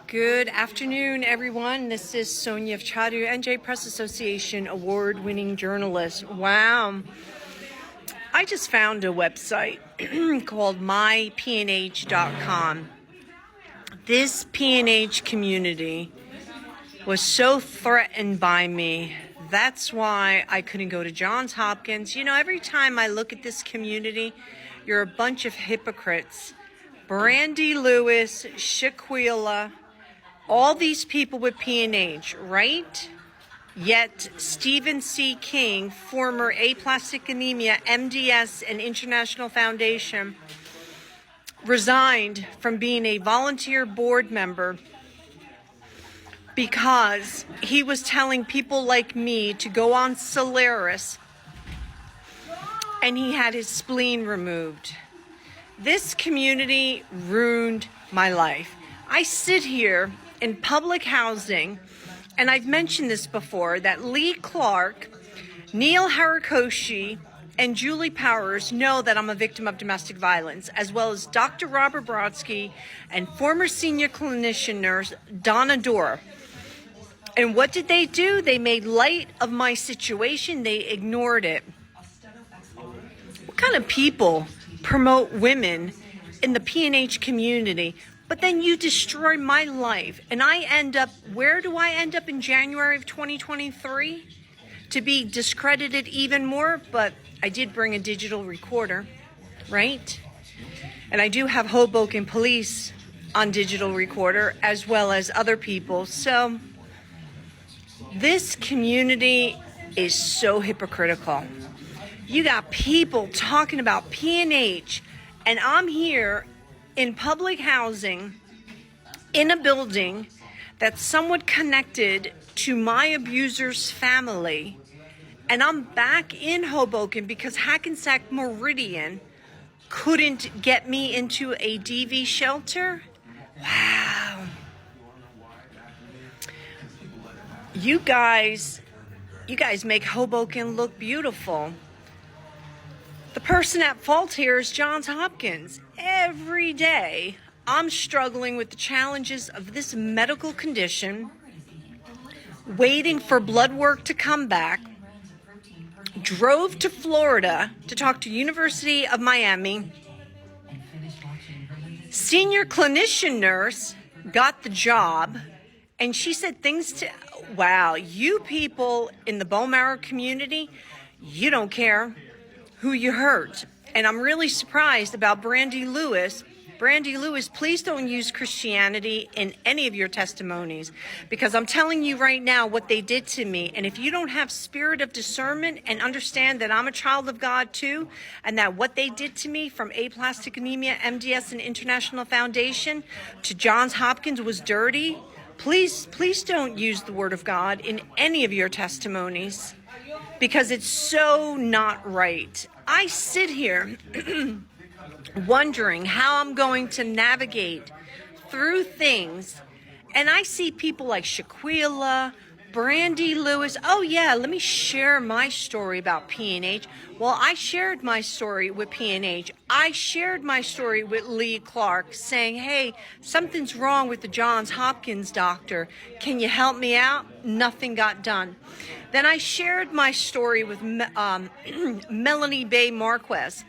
Good afternoon, everyone. This is Sonia Chadu, NJ Press Association award-winning journalist. Wow. I just found a website called mypnh.com. This PNH community was so threatened by me. That's why I couldn't go to Johns Hopkins. You know, every time I look at this community, you're a bunch of hypocrites. Brandy Lewis, Shaquilla, all these people with PNH, right? Yet Stephen C. King, former aplastic anemia, MDS, and International Foundation, resigned from being a volunteer board member because he was telling people like me to go on Soliris, and he had his spleen removed. This community ruined my life. I sit here in public housing, and I've mentioned this before, that Lee Clark, Neil Harikoshi, and Julie Powers know that I'm a victim of domestic violence, as well as Dr. Robert Brodsky and former senior clinician nurse Donna Dorr. And what did they do? They made light of my situation. They ignored it. What kind of people promote women in the PNH community? But then you destroy my life, and I end up, where do I end up in January of 2023? To be discredited even more, but I did bring a digital recorder, right? And I do have Hoboken police on digital recorder, as well as other people. So this community is so hypocritical. You got people talking about PNH, and I'm here in public housing in a building that's somewhat connected to my abuser's family, and I'm back in Hoboken because Hackensack Meridian couldn't get me into a DV shelter. Wow. You guys make Hoboken look beautiful. The person at fault here is Johns Hopkins. Every day, I'm struggling with the challenges of this medical condition, waiting for blood work to come back, drove to Florida to talk to University of Miami. Senior clinician nurse got the job, and she said things to, wow, you people in the bone marrow community, you don't care who you hurt. And I'm really surprised about Brandy Lewis. Brandy Lewis, please don't use Christianity in any of your testimonies, because I'm telling you right now what they did to me. And if you don't have spirit of discernment and understand that I'm a child of God too, and that what they did to me from aplastic anemia, MDS, and International Foundation to Johns Hopkins was dirty, please don't use the word of God in any of your testimonies, because it's so not right. I sit here wondering how I'm going to navigate through things, and I see people like Shaquilla, Brandy Lewis. Oh yeah, let me share my story about PNH. Well, I shared my story with PNH. I shared my story with Lee Clark, saying, hey, something's wrong with the Johns Hopkins doctor. Can you help me out? Nothing got done. Then I shared my story with Melanie Bay Marquez,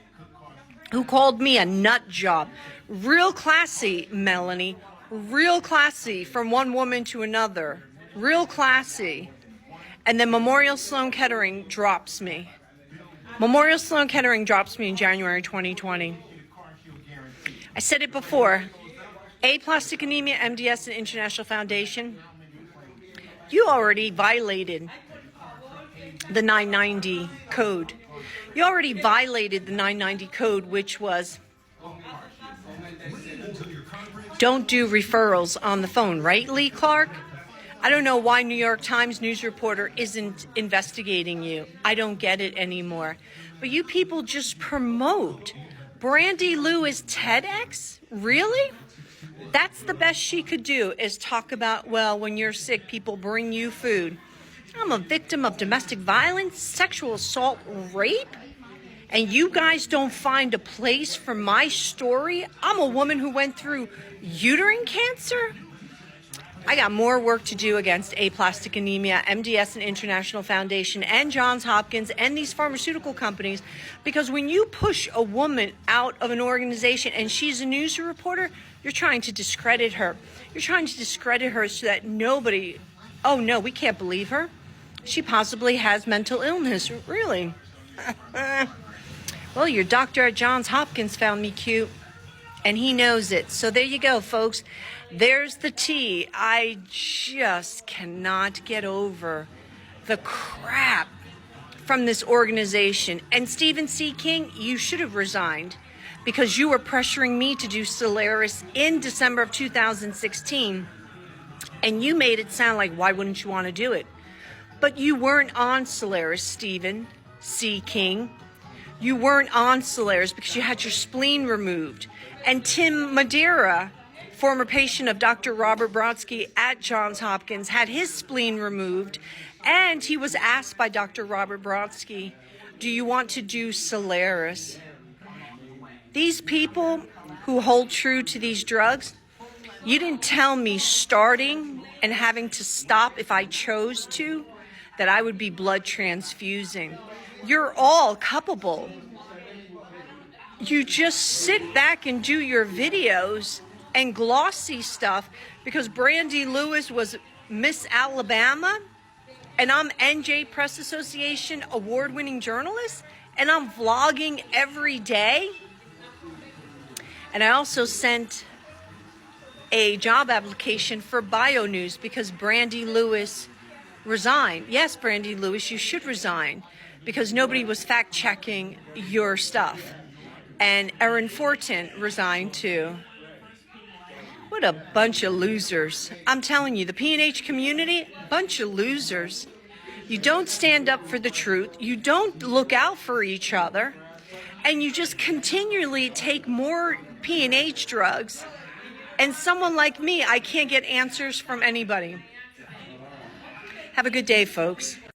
who called me a nut job. Real classy, Melanie. Real classy, from one woman to another. Real classy. And then Memorial Sloan Kettering drops me. Memorial Sloan Kettering drops me in January 2020. I said it before. Aplastic anemia, MDS, and International Foundation, you already violated the 990 code. You already violated the 990 code, which was don't do referrals on the phone, right, Lee Clark? I don't know why New York Times news reporter isn't investigating you. I don't get it anymore. But you people just promote Brandy Lewis TEDx? Really? That's the best she could do, is talk about, well, when you're sick, people bring you food. I'm a victim of domestic violence, sexual assault, rape, and you guys don't find a place for my story? I'm a woman who went through uterine cancer. I got more work to do against aplastic anemia, MDS and International Foundation, and Johns Hopkins, and these pharmaceutical companies, because when you push a woman out of an organization and she's a news reporter, you're trying to discredit her. You're trying to discredit her so that nobody, oh no, we can't believe her. She possibly has mental illness. Really? Well, your doctor at Johns Hopkins found me cute, and he knows it. So there you go, folks. There's the tea. I just cannot get over the crap from this organization. And Stephen C. King, you should have resigned because you were pressuring me to do Soliris in December of 2016. And you made it sound like, why wouldn't you want to do it? But you weren't on Soliris, Stephen C. King. You weren't on Soliris because you had your spleen removed. And Tim Madeira, former patient of Dr. Robert Brodsky at Johns Hopkins, had his spleen removed, and he was asked by Dr. Robert Brodsky, do you want to do Soliris? These people who hold true to these drugs, you didn't tell me starting and having to stop if I chose to, that I would be blood transfusing. You're all culpable. You just sit back and do your videos and glossy stuff because Brandy Lewis was Miss Alabama and I'm NJ Press Association award-winning journalist and I'm vlogging every day. And I also sent a job application for BioNews because Brandy Lewis resigned. Yes, Brandy Lewis, you should resign because nobody was fact-checking your stuff. And Erin Fortin resigned too. What a bunch of losers. I'm telling you, the P&H community, bunch of losers. You don't stand up for the truth. You don't look out for each other. And you just continually take more P&H drugs. And someone like me, I can't get answers from anybody. Have a good day, folks.